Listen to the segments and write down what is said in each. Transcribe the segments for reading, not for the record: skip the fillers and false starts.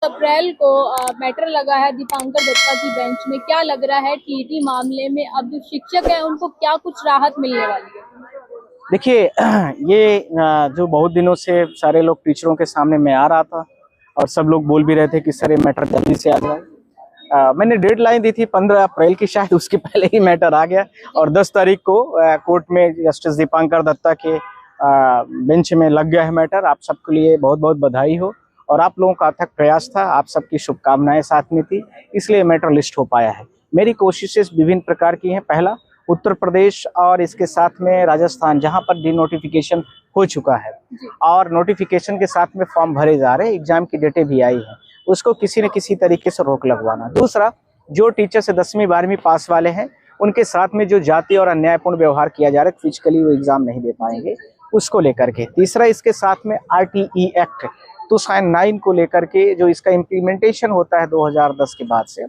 अप्रैल को मैटर लगा है दीपांकर दत्ता की बेंच में। क्या लग रहा है टीईटी मामले में अब जो शिक्षक है उनको क्या कुछ राहत मिलने वाली है? देखिए, ये जो बहुत दिनों से सारे लोग टीचरों के सामने में आ रहा था और सब लोग बोल भी रहे थे कि सर ये मैटर जल्दी से आ जाए। मैंने डेडलाइन दी थी 15 अप्रैल की, शायद उसके पहले ही मैटर आ गया और 10 तारीख को कोर्ट में जस्टिस दीपांकर दत्ता के बेंच में लग गया है मैटर। आप सबके लिए बहुत बहुत बधाई हो और आप लोगों का अथक प्रयास था, आप सबकी शुभकामनाएं साथ में थी, इसलिए मैटर लिस्ट हो पाया है। मेरी कोशिशें विभिन्न प्रकार की हैं। पहला, उत्तर प्रदेश और इसके साथ में राजस्थान, जहां पर डी नोटिफिकेशन हो चुका है और नोटिफिकेशन के साथ में फॉर्म भरे जा रहे हैं, एग्जाम की डेटें भी आई हैं, उसको किसी न किसी तरीके से रोक लगवाना। दूसरा, जो टीचर से 10वीं 12वीं पास वाले हैं उनके साथ में जो जाति और अन्यायपूर्ण व्यवहार किया जा रहा है, फिजिकली वो एग्जाम नहीं दे पाएंगे, उसको लेकर के। तीसरा, इसके साथ में RTE एक्ट 2009 को लेकर के जो इसका इम्प्लीमेंटेशन होता है 2010 के बाद से,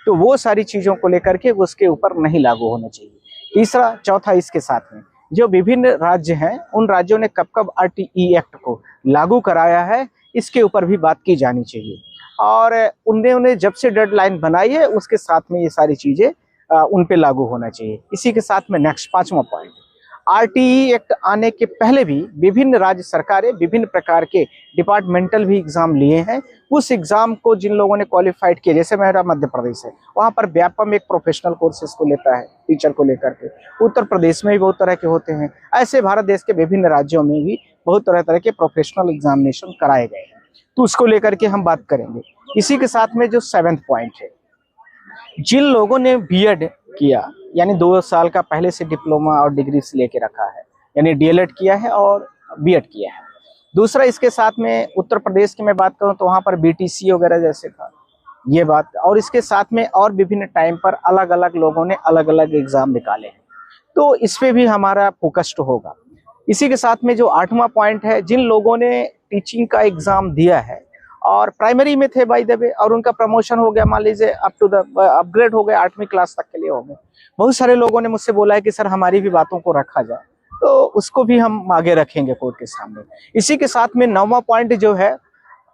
तो वो सारी चीजों को लेकर के उसके ऊपर नहीं लागू होना चाहिए। तीसरा, चौथा, इसके साथ में जो विभिन्न राज्य हैं उन राज्यों ने कब कब RTE एक्ट को लागू कराया है, इसके ऊपर भी बात की जानी चाहिए और उन्हें जब से डेडलाइन बनाई है उसके साथ में ये सारी चीजें उन पे लागू होना चाहिए। इसी के साथ में नेक्स्ट 5वां पॉइंट, RTE एक्ट आने के पहले भी विभिन्न राज्य सरकारें विभिन्न प्रकार के डिपार्टमेंटल भी एग्जाम लिए हैं। उस एग्जाम को जिन लोगों ने क्वालिफाइड किया, जैसे मेरा मध्य प्रदेश है, वहां पर व्यापम एक प्रोफेशनल कोर्सेज को लेता है टीचर को लेकर के। उत्तर प्रदेश में भी बहुत तरह के होते हैं। ऐसे भारत देश के विभिन्न राज्यों में भी बहुत तरह तरह के प्रोफेशनल एग्जामिनेशन कराए गए हैं, तो उसको लेकर के हम बात करेंगे। इसी के साथ में जो 7वां पॉइंट है, जिन लोगों ने BEd किया, यानी 2 साल का पहले से डिप्लोमा और डिग्री से लेके रखा है, यानी DLED किया है और BEd किया है। दूसरा, इसके साथ में उत्तर प्रदेश की मैं बात करूं तो वहां पर BTC वगैरह जैसे था ये बात, और इसके साथ में और विभिन्न टाइम पर अलग अलग लोगों ने अलग अलग एग्जाम निकाले हैं, तो इस पे भी हमारा फोकस्ड होगा। इसी के साथ में जो 8वां पॉइंट है, जिन लोगों ने टीचिंग का एग्जाम दिया है और प्राइमरी में थे बाय द वे और उनका प्रमोशन हो गया, मान लीजिए अप टू द अपग्रेड हो गया, 8वीं क्लास तक के लिए हो गए, बहुत सारे लोगों ने मुझसे बोला है कि सर हमारी भी बातों को रखा जाए, तो उसको भी हम आगे रखेंगे कोर्ट के सामने। इसी के साथ में 9वां पॉइंट जो है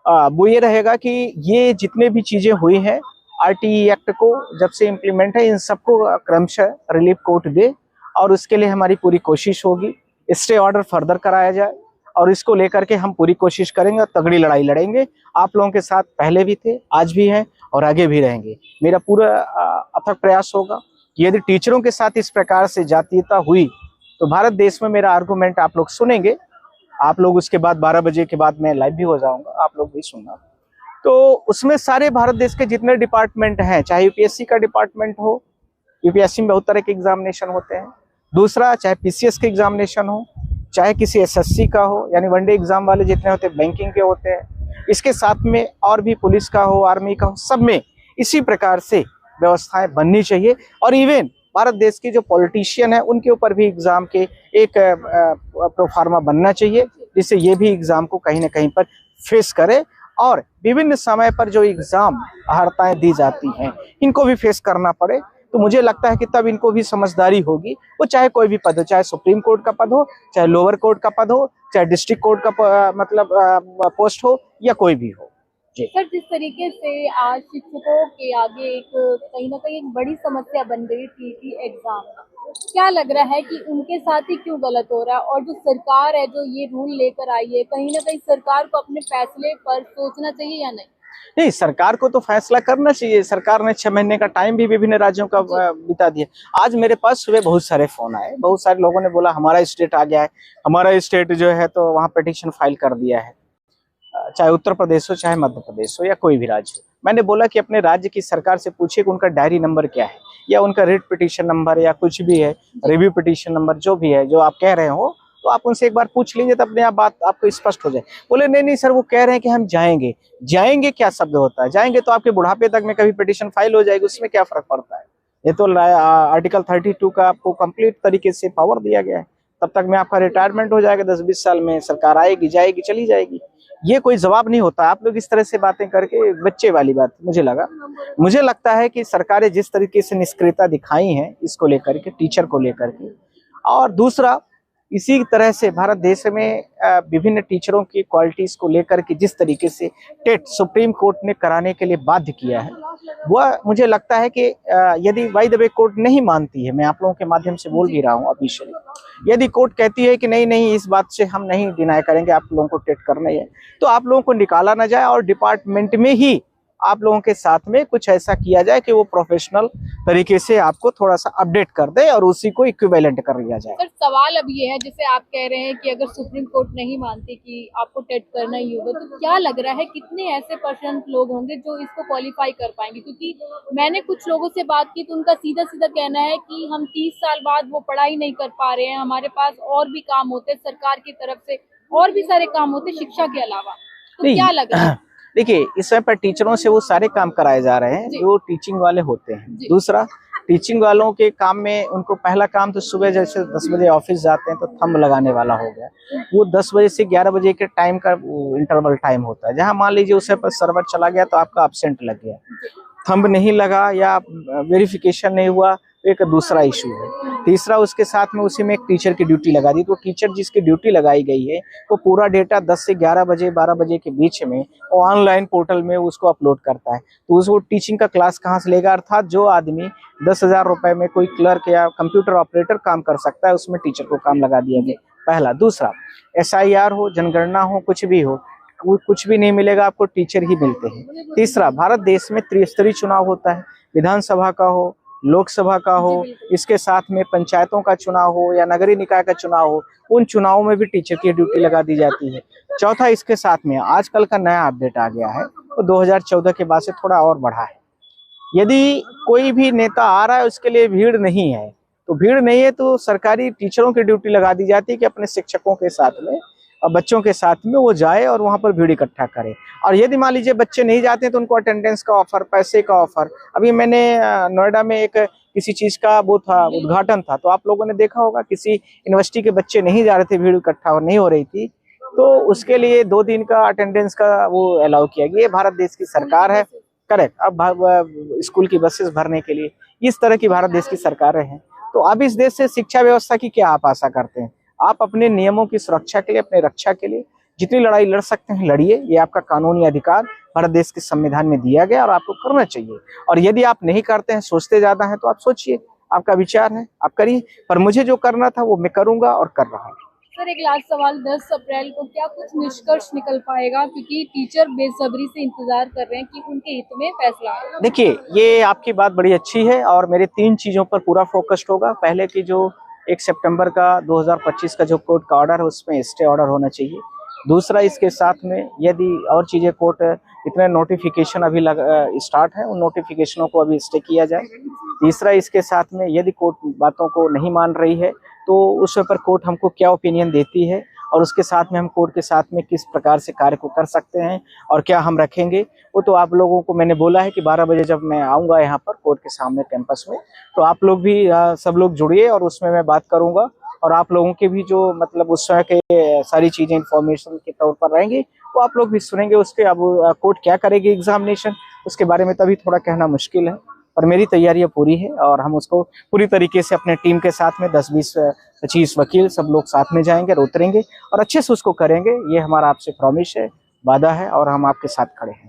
वो ये रहेगा कि ये जितने भी चीजें हुई हैं RTE एक्ट को जब से इम्प्लीमेंट है, इन सबको क्रमशः रिलीफ कोर्ट दे और उसके लिए हमारी पूरी कोशिश होगी। स्टे ऑर्डर फर्दर कराया जाए और इसको लेकर के हम पूरी कोशिश करेंगे और तगड़ी लड़ाई लड़ेंगे। आप लोगों के साथ पहले भी थे, आज भी हैं और आगे भी रहेंगे। मेरा पूरा अथक प्रयास होगा कि यदि टीचरों के साथ इस प्रकार से जातीयता हुई तो भारत देश में मेरा आर्गूमेंट आप लोग सुनेंगे। आप लोग उसके बाद 12 बजे के बाद मैं लाइव भी हो जाऊंगा, आप लोग भी सुनना। तो उसमें सारे भारत देश के जितने डिपार्टमेंट हैं, चाहे UPSC का डिपार्टमेंट हो, UPSC में बहुत तरह के एग्जामिनेशन होते हैं। दूसरा, चाहे PCS के एग्जामिनेशन हो, चाहे किसी SSC का हो, यानी वनडे एग्जाम वाले जितने होते हैं, बैंकिंग के होते हैं, इसके साथ में और भी पुलिस का हो, आर्मी का हो, सब में इसी प्रकार से व्यवस्थाएं बननी चाहिए। और इवन भारत देश के जो पॉलिटिशियन है उनके ऊपर भी एग्जाम के एक प्रोफार्मा बनना चाहिए, जिससे ये भी एग्जाम को कहीं ना कहीं पर फेस करे और विभिन्न समय पर जो एग्जाम अहर्ताएं दी जाती हैं इनको भी फेस करना पड़े। तो मुझे लगता है कि तब इनको भी समझदारी होगी, वो चाहे कोई भी पद हो, चाहे सुप्रीम कोर्ट का पद हो, चाहे लोअर कोर्ट का पद हो, चाहे डिस्ट्रिक्ट कोर्ट का मतलब पोस्ट हो या कोई भी हो। सर, जिस तरीके से आज शिक्षकों के आगे एक कहीं ना कहीं एक बड़ी समस्या बन गई TET एग्जाम, क्या लग रहा है कि उनके साथ ही क्यों गलत हो रहा है? और जो सरकार है जो ये रूल लेकर आई है, कहीं ना कहीं सरकार को अपने फैसले पर सोचना चाहिए या नहीं? नहीं, सरकार को तो फैसला करना चाहिए। सरकार ने 6 महीने का टाइम भी विभिन्न राज्यों का बिता दिया। आज मेरे पास सुबह बहुत सारे फोन आए, बहुत सारे लोगों ने बोला हमारा स्टेट आ गया है, हमारा स्टेट जो है तो वहाँ पिटीशन फाइल कर दिया है, चाहे उत्तर प्रदेश हो, चाहे मध्य प्रदेश हो या कोई भी राज्य हो। मैंने बोला कि अपने राज्य की सरकार से पूछिए कि उनका डायरी नंबर क्या है या उनका रिट पिटीशन नंबर या कुछ भी है, रिव्यू पिटीशन नंबर जो भी है, जो आप कह रहे हो, तो आप उनसे एक बार पूछ लीजिए तो अपने आप बात आपको स्पष्ट हो जाए। बोले नहीं नहीं सर, वो कह रहे हैं कि हम जाएंगे। जाएंगे क्या शब्द होता है? जाएंगे तो आपके बुढ़ापे तक में कभी पिटीशन फाइल हो जाएगी, उसमें क्या फर्क पड़ता है? ये तो आर्टिकल 32 का आपको कंप्लीट तरीके से पावर दिया गया है। तब तक में आपका रिटायरमेंट हो जाएगा, 10-20 साल में सरकार आएगी, जाएगी, चली जाएगी। ये कोई जवाब नहीं होता। आप लोग इस तरह से बातें करके बच्चे वाली बात मुझे लगता है कि सरकारें जिस तरीके से निष्क्रियता दिखाई है इसको लेकर के, टीचर को लेकर के, और दूसरा इसी तरह से भारत देश में विभिन्न टीचरों की क्वालिटीज को लेकर के जिस तरीके से टेट सुप्रीम कोर्ट ने कराने के लिए बाध्य किया है, वह मुझे लगता है कि यदि बाय द वे कोर्ट नहीं मानती है, मैं आप लोगों के माध्यम से बोल भी रहा हूँ ऑफिशियली, यदि कोर्ट कहती है कि नहीं नहीं इस बात से हम नहीं डिनाई करेंगे, आप लोगों को टेट करना है, तो आप लोगों को निकाला ना जाए और डिपार्टमेंट में ही आप लोगों के साथ में कुछ ऐसा किया जाए कि वो प्रोफेशनल तरीके से आपको थोड़ा सा अपडेट कर दे और उसी को इक्विवेलेंट कर लिया जाए। सर सवाल अब ये है, जैसे आप कह रहे हैं कि अगर सुप्रीम कोर्ट नहीं मानती कि आपको टेट करना ही होगा, तो क्या लग रहा है कितने ऐसे परसेंट लोग होंगे जो इसको क्वालिफाई कर पाएंगे? क्योंकि मैंने कुछ लोगों से बात की तो उनका सीधा सीधा कहना है कि हम 30 साल बाद वो पढ़ाई नहीं कर पा रहे हैं, हमारे पास और भी काम होते हैं सरकार की तरफ से, और भी सारे काम होते शिक्षा के अलावा। तो क्या लग रहा है? देखिए, इस समय पर टीचरों से वो सारे काम कराए जा रहे हैं जो टीचिंग वाले होते हैं। दूसरा, टीचिंग वालों के काम में उनको पहला काम तो सुबह जैसे 10 बजे ऑफिस जाते हैं तो थंब लगाने वाला हो गया, वो 10 बजे से 11 बजे के टाइम का इंटरवल टाइम होता है, जहां मान लीजिए उस पर सर्वर चला गया तो आपका एब्सेंट लग गया, थंब नहीं लगा या वेरिफिकेशन नहीं हुआ तो एक दूसरा इशू है। तीसरा, उसके साथ में उसी में एक टीचर की ड्यूटी लगा दी, तो टीचर जिसकी ड्यूटी लगाई गई है वो पूरा डेटा 10 से 11 बजे 12 बजे के बीच में वो ऑनलाइन पोर्टल में उसको अपलोड करता है, तो उसको टीचिंग का क्लास कहाँ से लेगा? अर्थात जो आदमी 10,000 रुपए में कोई क्लर्क या कंप्यूटर ऑपरेटर काम कर सकता है, उसमें टीचर को काम लगा दिया गया, पहला। दूसरा, SIR हो, जनगणना हो, कुछ भी हो, कुछ भी नहीं मिलेगा आपको, टीचर ही मिलते हैं। तीसरा, भारत देश में त्रिस्तरीय चुनाव होता है, विधानसभा का हो, लोकसभा का हो, इसके साथ में पंचायतों का चुनाव हो या नगरीय निकाय का चुनाव हो, उन चुनावों में भी टीचर की ड्यूटी लगा दी जाती है। चौथा, इसके साथ में आजकल का नया अपडेट आ गया है, वो 2014 के बाद से थोड़ा और बढ़ा है। यदि कोई भी नेता आ रहा है उसके लिए भीड़ नहीं है, तो भीड़ नहीं है तो सरकारी टीचरों की ड्यूटी लगा दी जाती है कि अपने शिक्षकों के साथ में और बच्चों के साथ में वो जाए और वहां पर भीड़ इकट्ठा करे। और यदि मान लीजिए बच्चे नहीं जाते हैं तो उनको अटेंडेंस का ऑफर, पैसे का ऑफर। अभी मैंने नोएडा में एक किसी चीज का वो था, उद्घाटन था, तो आप लोगों ने देखा होगा किसी यूनिवर्सिटी के बच्चे नहीं जा रहे थे, भीड़ इकट्ठा नहीं हो रही थी, तो उसके लिए 2 दिन का अटेंडेंस का वो अलाउ किया गया। ये भारत देश की सरकार है, करेक्ट। अब स्कूल की बसेस भरने के लिए इस तरह की भारत देश की सरकारें हैं। तो अब इस देश से शिक्षा व्यवस्था की क्या आप आशा करते हैं? आप अपने नियमों की सुरक्षा के लिए, अपने रक्षा के लिए जितनी लड़ाई लड़ सकते हैं लड़िए, ये आपका कानूनी अधिकार भारत देश के संविधान में दिया गया और आपको करना चाहिए। और यदि आप नहीं करते हैं, सोचते ज्यादा हैं, तो आप सोचिए, आपका विचार है, आप करिए, पर मुझे जो करना था वो मैं करूंगा और कर रहा हूँ। सर एक लास्ट सवाल, 10 अप्रैल को क्या कुछ निष्कर्ष निकल पाएगा? क्योंकि टीचर बेसब्री से इंतजार कर रहे हैं कि उनके हित में फैसला आए। देखिए, ये आपकी बात बड़ी अच्छी है और मेरे 3 चीजों पर पूरा फोकस्ड होगा। पहले की जो 1 सितंबर का 2025 का जो कोर्ट का ऑर्डर है उसमें स्टे ऑर्डर होना चाहिए। दूसरा, इसके साथ में यदि और चीजें कोर्ट इतने नोटिफिकेशन अभी स्टार्ट है, उन नोटिफिकेशनों को अभी स्टे किया जाए। तीसरा, इसके साथ में यदि कोर्ट बातों को नहीं मान रही है तो उस पर कोर्ट हमको क्या ओपिनियन देती है और उसके साथ में हम कोर्ट के साथ में किस प्रकार से कार्य को कर सकते हैं और क्या हम रखेंगे, वो तो आप लोगों को मैंने बोला है कि 12 बजे जब मैं आऊँगा यहाँ पर कोर्ट के सामने कैंपस में, तो आप लोग भी सब लोग जुड़िए और उसमें मैं बात करूँगा और आप लोगों के भी जो मतलब उस समय के सारी चीज़ें इन्फॉर्मेशन के तौर पर रहेंगी वो आप लोग भी सुनेंगे। उसके अब कोर्ट क्या करेगी एग्जामिनेशन, उसके बारे में तभी थोड़ा कहना मुश्किल है, पर मेरी तैयारियां पूरी है और हम उसको पूरी तरीके से अपने टीम के साथ में 10, 20, 25 वकील सब लोग साथ में जाएंगे और उतरेंगे और अच्छे से उसको करेंगे। ये हमारा आपसे प्रॉमिस है, वादा है और हम आपके साथ खड़े हैं।